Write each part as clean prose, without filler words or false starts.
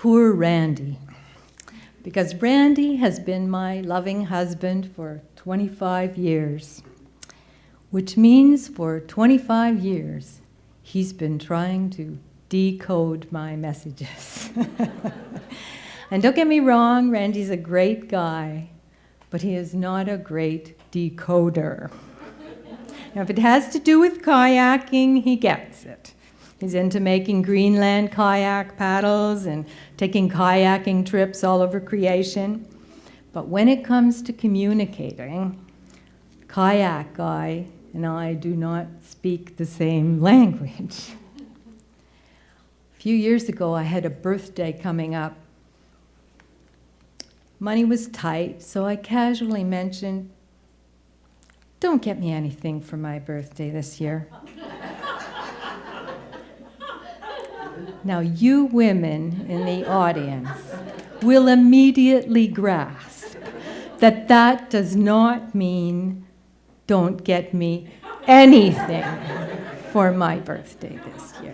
Poor Randy, because Randy has been my loving husband for 25 years, which means for 25 years he's been trying to decode my messages. And don't get me wrong, Randy's a great guy, but he is not a great decoder. Now, if it has to do with kayaking, he gets it. He's into making Greenland kayak paddles and taking kayaking trips all over creation. But when it comes to communicating, kayak guy and I do not speak the same language. A few years ago, I had a birthday coming up. Money was tight, so I casually mentioned, "Don't get me anything for my birthday this year." Now, you women in the audience will immediately grasp that that does not mean don't get me anything for my birthday this year.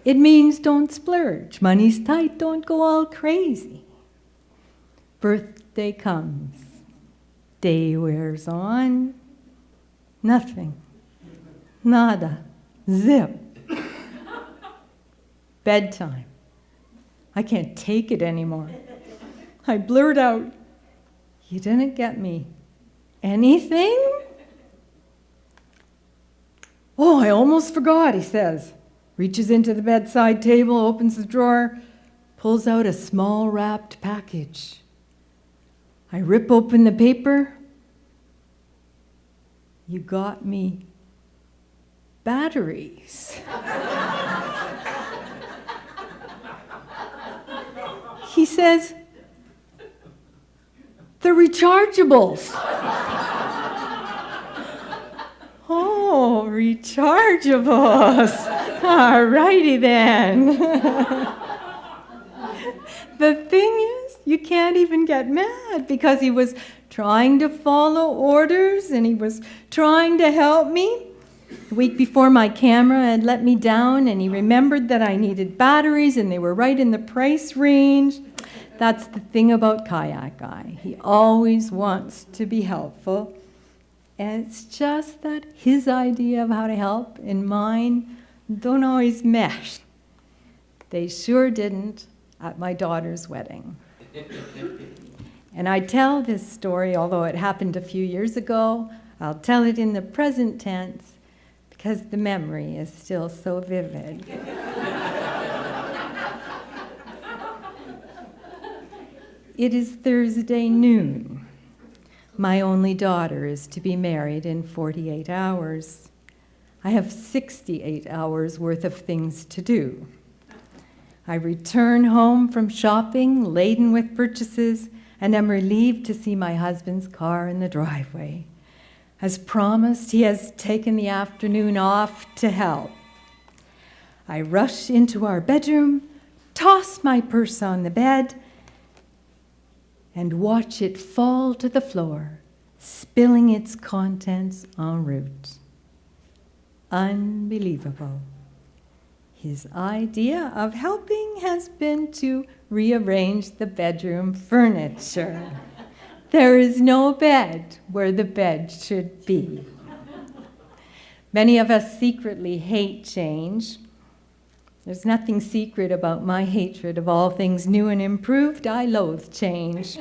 It means don't splurge. Money's tight, don't go all crazy. Birthday comes, day wears on, nothing, nada, zip. Bedtime. I can't take it anymore. I blurt out, "You didn't get me anything?" "Oh, I almost forgot," he says. Reaches into the bedside table, opens the drawer, pulls out a small wrapped package. I rip open the paper. "You got me batteries." He says, "They're rechargeables." "Oh, rechargeables. All righty then." The thing is, you can't even get mad because he was trying to follow orders and he was trying to help me. The week before, my camera had let me down, and he remembered that I needed batteries, and they were right in the price range. That's the thing about Kayak Guy. He always wants to be helpful, and it's just that his idea of how to help and mine don't always mesh. They sure didn't at my daughter's wedding. And I tell this story, although it happened a few years ago, I'll tell it in the present tense, because the memory is still so vivid. It is Thursday noon. My only daughter is to be married in 48 hours. I have 68 hours worth of things to do. I return home from shopping, laden with purchases, and am relieved to see my husband's car in the driveway. As promised, he has taken the afternoon off to help. I rush into our bedroom, toss my purse on the bed, and watch it fall to the floor, spilling its contents en route. Unbelievable. His idea of helping has been to rearrange the bedroom furniture. There is no bed where the bed should be. Many of us secretly hate change. There's nothing secret about my hatred of all things new and improved. I loathe change.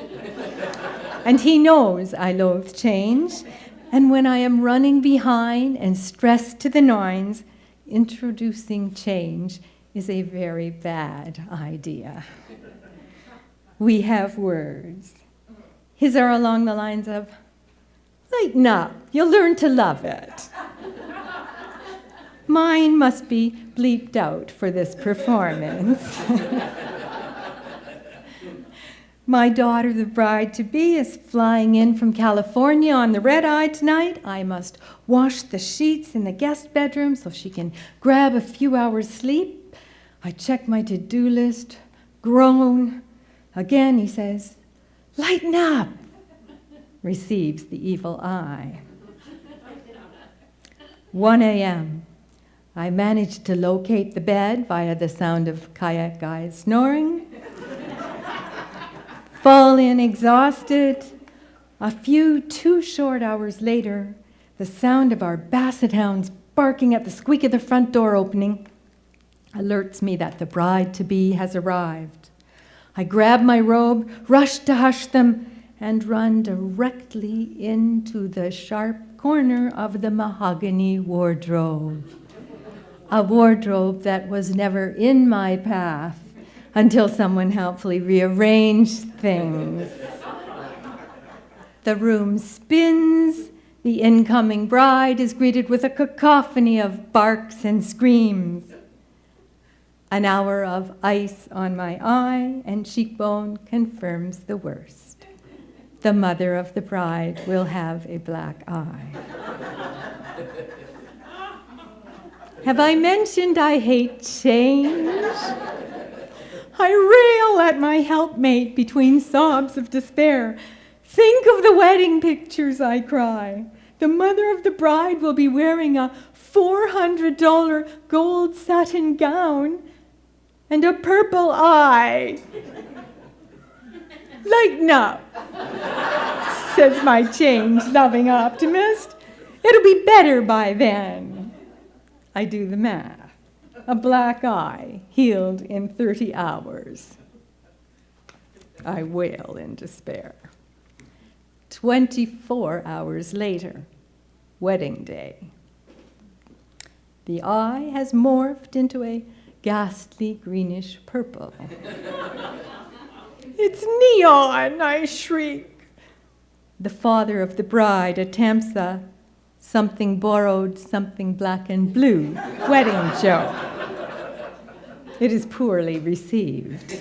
And he knows I loathe change. And when I am running behind and stressed to the nines, introducing change is a very bad idea. We have words. His are along the lines of, "Lighten up, you'll learn to love it." Mine must be bleeped out for this performance. My daughter, the bride-to-be, is flying in from California on the red-eye tonight. I must wash the sheets in the guest bedroom so she can grab a few hours sleep. I check my to-do list, groan. Again, he says, "Lighten up," receives the evil eye. 1 a.m., I managed to locate the bed via the sound of kayak guys snoring. Fall in exhausted. A few too short hours later, the sound of our basset hounds barking at the squeak of the front door opening alerts me that the bride-to-be has arrived. I grab my robe, rush to hush them, and run directly into the sharp corner of the mahogany wardrobe. A wardrobe that was never in my path until someone helpfully rearranged things. The room spins. The incoming bride is greeted with a cacophony of barks and screams. An hour of ice on my eye and cheekbone confirms the worst. The mother of the bride will have a black eye. Have I mentioned I hate change? I rail at my helpmate between sobs of despair. Think of the wedding pictures, I cry. The mother of the bride will be wearing a $400 gold satin gown and a purple eye. Lighten up, says my change-loving optimist. It'll be better by then. I do the math. A black eye healed in 30 hours. I wail in despair. 24 hours later, wedding day. The eye has morphed into a ghastly greenish purple. It's neon, I shriek. The father of the bride attempts a something borrowed, something black and blue wedding joke. It is poorly received.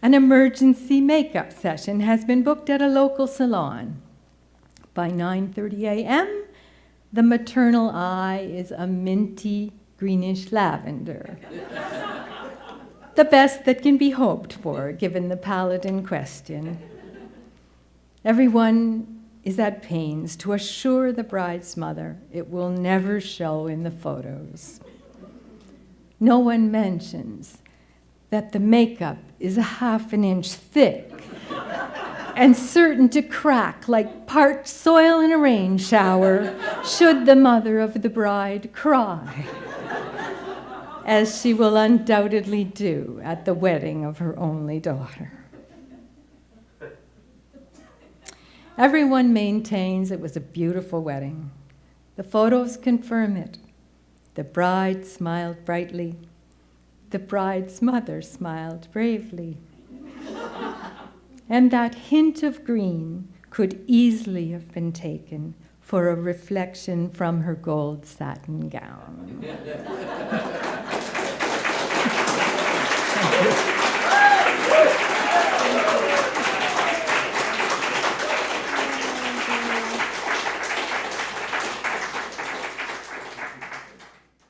An emergency makeup session has been booked at a local salon. By 9:30 a.m., the maternal eye is a minty greenish lavender. The best that can be hoped for, given the palette in question. Everyone is at pains to assure the bride's mother it will never show in the photos. No one mentions that the makeup is a half an inch thick and certain to crack like parched soil in a rain shower should the mother of the bride cry, as she will undoubtedly do at the wedding of her only daughter. Everyone maintains it was a beautiful wedding. The photos confirm it. The bride smiled brightly. The bride's mother smiled bravely. And that hint of green could easily have been taken for a reflection from her gold satin gown.